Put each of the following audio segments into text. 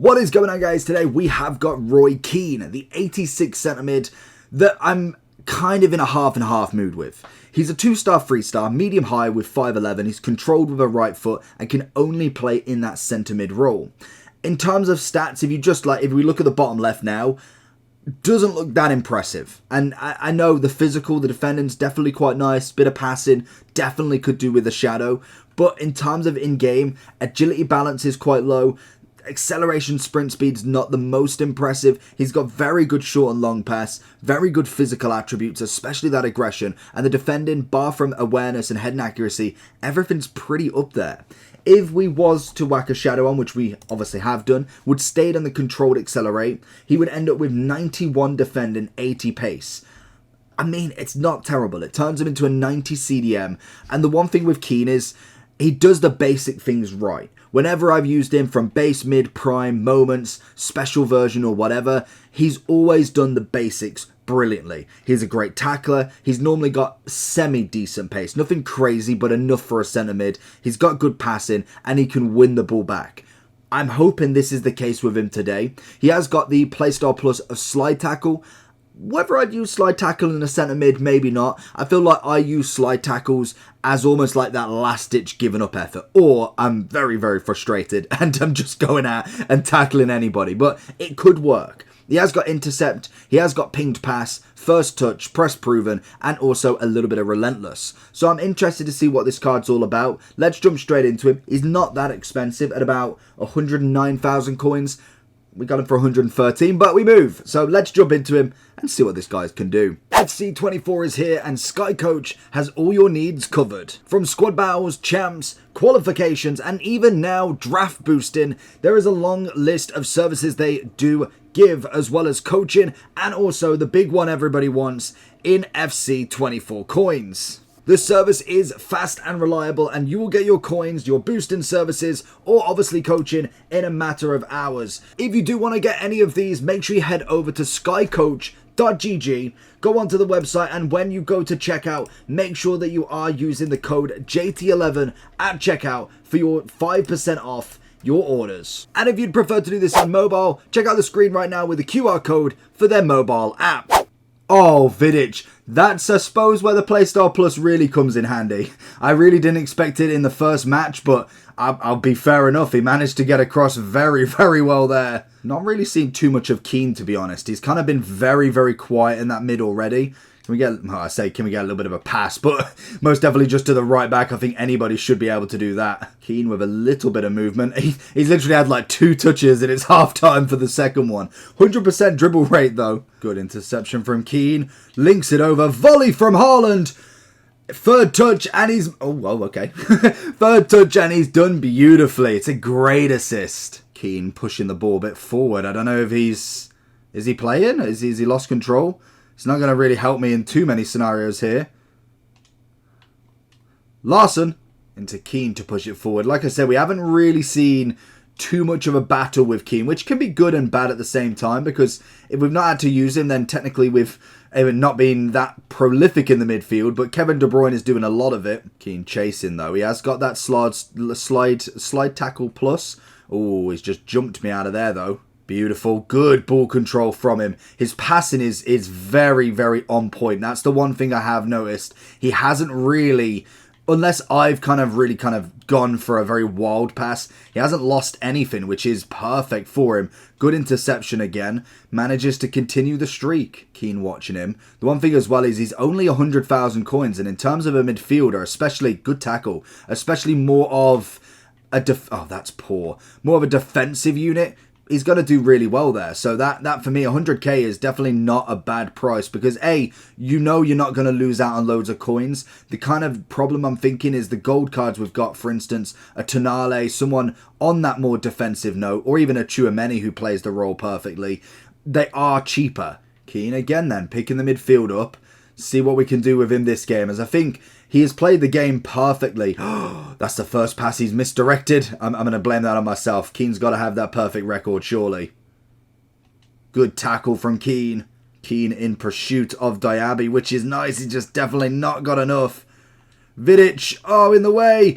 What is going on, guys? Today we have got Roy Keane, the 86 centre mid that I'm kind of in a half and half mood with. He's a 2-star, 3-star, medium high with 5'11". He's controlled with a right foot and can only play in that centre mid role. In terms of stats, if we look at the bottom left now, doesn't look that impressive. And I know the physical, the defending's definitely quite nice, bit of passing, definitely could do with a shadow. But in terms of in-game, agility balance is quite low. Acceleration, sprint speed's not the most impressive. He's got very good short and long pass, very good physical attributes, especially that aggression, and the defending, bar from awareness and head and accuracy, everything's pretty up there. If we was to whack a shadow on, which we obviously have done, would stay on the controlled accelerate, he would end up with 91 defending, 80 pace. I mean, it's not terrible. It turns him into a 90 CDM, and the one thing with Keane is he does the basic things right. Whenever I've used him from base, mid, prime, moments, special version or whatever, he's always done the basics brilliantly. He's a great tackler. He's normally got semi-decent pace. Nothing crazy, but enough for a centre mid. He's got good passing and he can win the ball back. I'm hoping this is the case with him today. He has got the playstyle plus of slide tackle. Whether I'd use slide tackle in a centre mid, maybe not. I feel like I use slide tackles as almost like that last ditch giving up effort. Or I'm very, very frustrated and I'm just going out and tackling anybody. But it could work. He has got intercept, he has got pinged pass, first touch, press proven, and also a little bit of relentless. So I'm interested to see what this card's all about. Let's jump straight into him. He's not that expensive at about 109,000 coins. We got him for 113, but we move. So let's jump into him and see what this guy can do. FC24 is here and Sky Coach has all your needs covered. From squad battles, champs, qualifications, and even now draft boosting, there is a long list of services they do give, as well as coaching and also the big one everybody wants in FC24 coins. This service is fast and reliable and you will get your coins, your boosting services, or obviously coaching in a matter of hours. If you do want to get any of these, make sure you head over to skycoach.gg, go onto the website, and when you go to checkout, make sure that you are using the code JT11 at checkout for your 5% off your orders. And if you'd prefer to do this on mobile, check out the screen right now with the QR code for their mobile app. Oh, Vidic, that's I suppose where the Playstyle Plus really comes in handy. I really didn't expect it in the first match, but I'll be fair enough. He managed to get across very, very well there. Not really seen too much of Keane, to be honest. He's kind of been very, very quiet in that mid already. Can we get a little bit of a pass? But most definitely just to the right back. I think anybody should be able to do that. Keane with a little bit of movement. He's literally had like 2 touches and it's half time for the second one. 100% dribble rate though. Good interception from Keane. Links it over. Volley from Haaland. Third touch and he's... Oh, well, okay. Third touch and he's done beautifully. It's a great assist. Keane pushing the ball a bit forward. I don't know if he's... Is he playing? Is he lost control? It's not going to really help me in too many scenarios here. Larson into Keane to push it forward. Like I said, we haven't really seen too much of a battle with Keane, which can be good and bad at the same time, because if we've not had to use him, then technically we've not been that prolific in the midfield, but Kevin De Bruyne is doing a lot of it. Keane chasing though. He has got that slide tackle plus. Oh, he's just jumped me out of there though. Beautiful. Good ball control from him. His passing is very, very on point. That's the one thing I have noticed. He hasn't really, unless I've kind of gone for a very wild pass, he hasn't lost anything, which is perfect for him. Good interception again. Manages to continue the streak. Keane watching him. The one thing as well is he's only 100,000 coins, and in terms of a midfielder, especially good tackle, especially more of a that's poor. More of a defensive unit. He's going to do really well there. So that for me, 100k is definitely not a bad price, because A, you know you're not going to lose out on loads of coins. The kind of problem I'm thinking is the gold cards we've got, for instance, a Tonale, someone on that more defensive note, or even a Chouameni who plays the role perfectly. They are cheaper. Keane again then, picking the midfield up. See what we can do with him this game, as I think he has played the game perfectly. That's the first pass he's misdirected. I'm going to blame that on myself. Keane's got to have that perfect record, surely. Good tackle from Keane. Keane in pursuit of Diaby, which is nice. He's just definitely not got enough. Vidic, oh, in the way.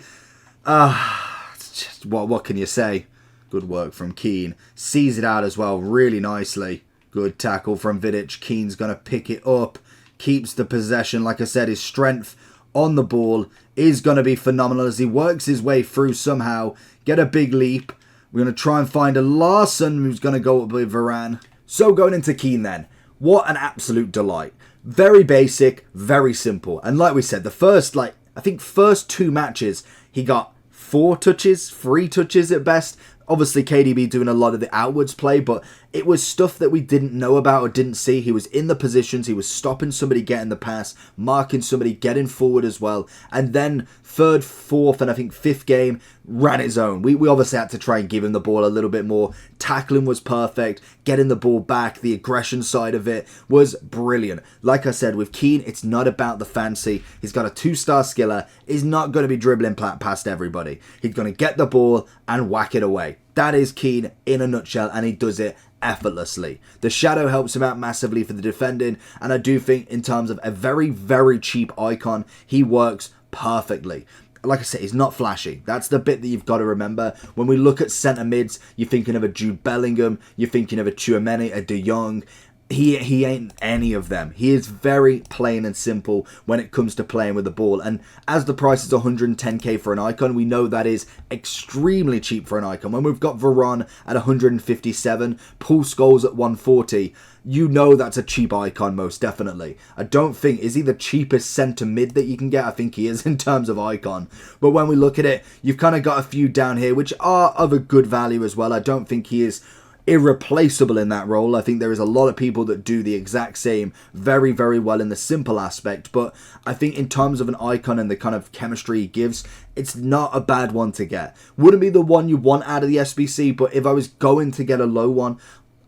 It's just, what can you say? Good work from Keane. Sees it out as well really nicely. Good tackle from Vidic. Keane's going to pick it up. Keeps the possession. Like I said, his strength on the ball is going to be phenomenal as he works his way through somehow. Get a big leap. We're going to try and find a Larson who's going to go up with Varane. So going into Keane then. What an absolute delight. Very basic, very simple. And like we said, the first, I think first 2 matches, he got 4 touches, 3 touches at best. Obviously, KDB doing a lot of the outwards play, but it was stuff that we didn't know about or didn't see. He was in the positions, he was stopping somebody getting the pass, marking somebody, getting forward as well. And then 3rd, 4th, and I think 5th game, ran his own. We obviously had to try and give him the ball a little bit more. Tackling was perfect. Getting the ball back, the aggression side of it was brilliant. Like I said, with Keane, it's not about the fancy. He's got a 2-star skiller. He's not going to be dribbling past everybody. He's going to get the ball and whack it away. That is Keane in a nutshell, and he does it effortlessly. The shadow helps him out massively for the defending, and I do think in terms of a very, very cheap icon, he works perfectly. Like I said, he's not flashy. That's the bit that you've got to remember. When we look at centre mids, you're thinking of a Jude Bellingham, you're thinking of a Tchouaméni, a De Jong. He ain't any of them. He is very plain and simple when it comes to playing with the ball. And as the price is 110k for an icon, we know that is extremely cheap for an icon. When we've got Varane at 157, Paul Scholes at 140, you know that's a cheap icon most definitely. I don't think, is he the cheapest centre mid that you can get? I think he is in terms of icon. But when we look at it, you've kind of got a few down here which are of a good value as well. I don't think he is irreplaceable in that role. I think there is a lot of people that do the exact same very, very well in the simple aspect, but I think in terms of an icon and the kind of chemistry he gives, it's not a bad one to get. Wouldn't be the one you want out of the SBC, but if I was going to get a low one,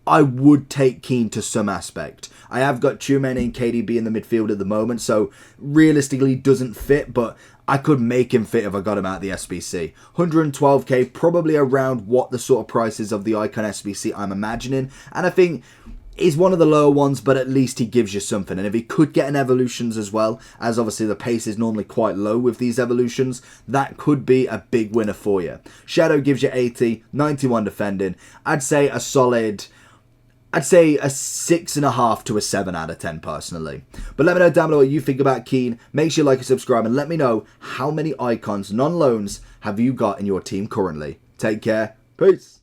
I would take Keane to some aspect. I have got Tchouaméni and KDB in the midfield at the moment, so realistically doesn't fit, but I could make him fit if I got him out of the SBC. 112k, probably around what the sort of prices of the Icon SBC I'm imagining. And I think he's one of the lower ones, but at least he gives you something. And if he could get an evolutions as well, as obviously the pace is normally quite low with these evolutions, that could be a big winner for you. Shadow gives you 80, 91 defending. I'd say a solid... I'd say a 6.5 to a 7 out of 10 personally. But let me know down below what you think about Keane. Make sure you like and subscribe and let me know how many icons, non-loans, have you got in your team currently. Take care. Peace.